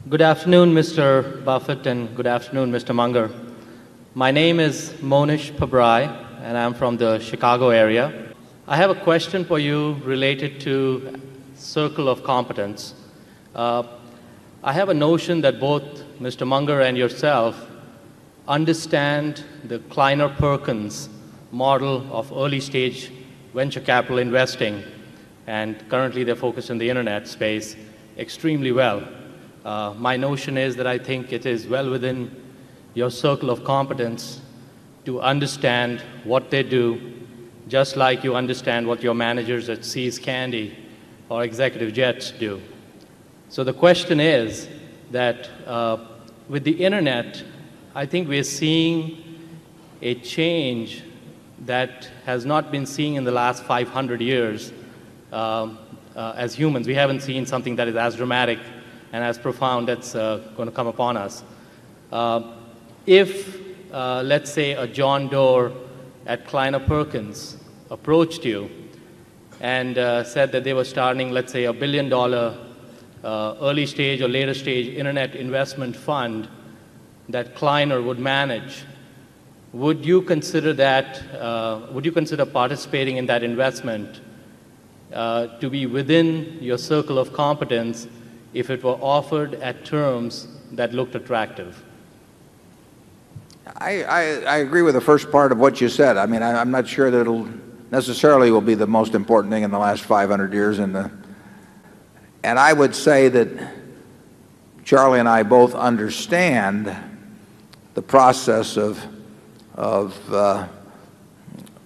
Good afternoon, Mr. Buffett, and good afternoon, Mr. Munger. My name is Mohnish Pabrai, and I'm from the Chicago area. I have a question for you related to circle of competence. I have a notion that both Mr. Munger and yourself understand the Kleiner-Perkins model of early-stage venture capital investing, and currently they're focused in the internet space extremely well. My notion is that I think it is well within your circle of competence to understand what they do, just like you understand what your managers at See's Candy or Executive Jets do. So the question is that with the internet, I think we're seeing a change that has not been seen in the last 500 years as humans. We haven't seen something that is as dramatic and as profound that's going to come upon us. If, let's say, a John Doerr at Kleiner-Perkins approached you and said that they were starting, let's say, $1 billion early stage or later stage internet investment fund that Kleiner would manage, would you consider that, would you consider participating in that investment to be within your circle of competence if it were offered at terms that looked attractive? I agree with the first part of what you said. I mean, I'm not sure that it'll necessarily will be the most important thing in the last 500 years. And I would say that Charlie and I both understand the process of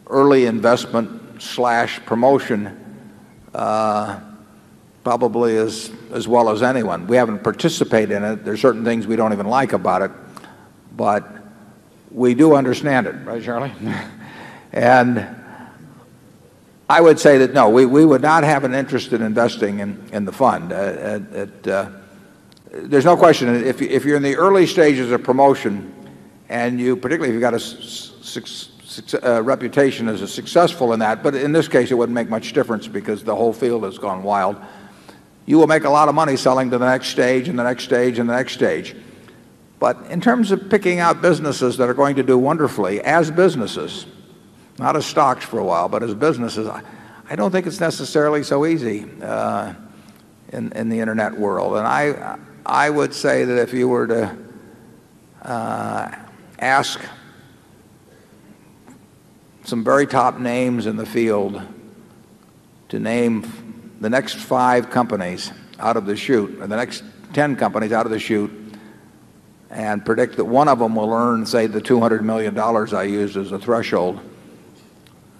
early investment / promotion probably as well as anyone. We haven't participated in it. There's certain things we don't even like about it, but we do understand it, right, Charlie? And I would say that no, we would not have an interest in investing in the fund. There's no question, if you're in the early stages of promotion, and particularly if you've got a reputation as a successful in that, but in this case it wouldn't make much difference because the whole field has gone wild, you will make a lot of money selling to the next stage and the next stage and the next stage. But in terms of picking out businesses that are going to do wonderfully as businesses, not as stocks for a while, but as businesses, I don't think it's necessarily so easy in the internet world. And I would say that if you were to ask some very top names in the field to name the next 5 companies out of the chute, or the next 10 companies out of the chute, and predict that one of them will earn, say, the $200 million I used as a threshold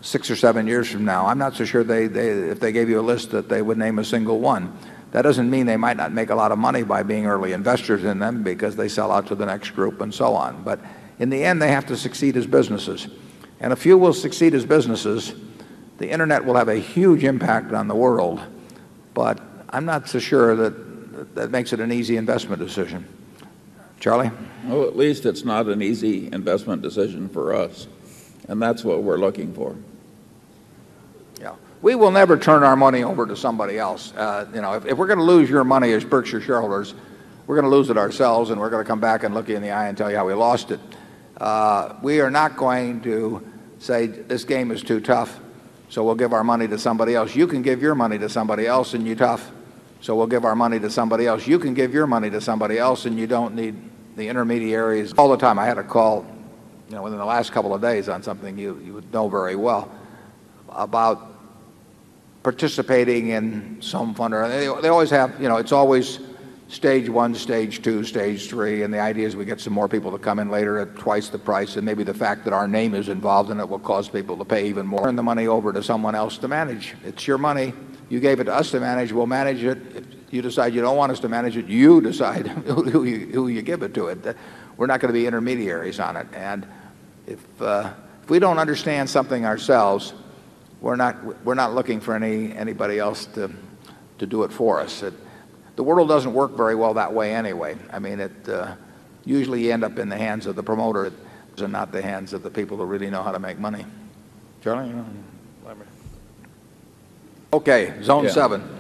6 or 7 years from now, I'm not so sure if they gave you a list that they would name a single one. That doesn't mean they might not make a lot of money by being early investors in them because they sell out to the next group and so on. But in the end, they have to succeed as businesses. And if few will succeed as businesses, the internet will have a huge impact on the world. But I'm not so sure that makes it an easy investment decision. Charlie? Well, at least it's not an easy investment decision for us. And that's what we're looking for. Yeah. We will never turn our money over to somebody else. If we're going to lose your money as Berkshire shareholders, we're going to lose it ourselves, and we're going to come back and look you in the eye and tell you how we lost it. We are not going to say this game is too tough, so we'll give our money to somebody else. You can give your money to somebody else, and you're tough, so we'll give our money to somebody else. You can give your money to somebody else, and you don't need the intermediaries. All the time I had a call within the last couple of days on something you would know very well about participating in some fund. They always have, it's always stage 1, stage 2, stage 3, and the idea is we get some more people to come in later at twice the price, and maybe the fact that our name is involved in it will cause people to pay even more. Turn the money over to someone else to manage. It's your money. You gave it to us to manage. We'll manage it. If you decide you don't want us to manage it, you decide who you give it to. We're not going to be intermediaries on it. And if we don't understand something ourselves, we're not looking for anybody else to do it for us. The world doesn't work very well that way anyway. I mean, usually you end up in the hands of the promoter and not the hands of the people who really know how to make money. Charlie? Okay, zone 7.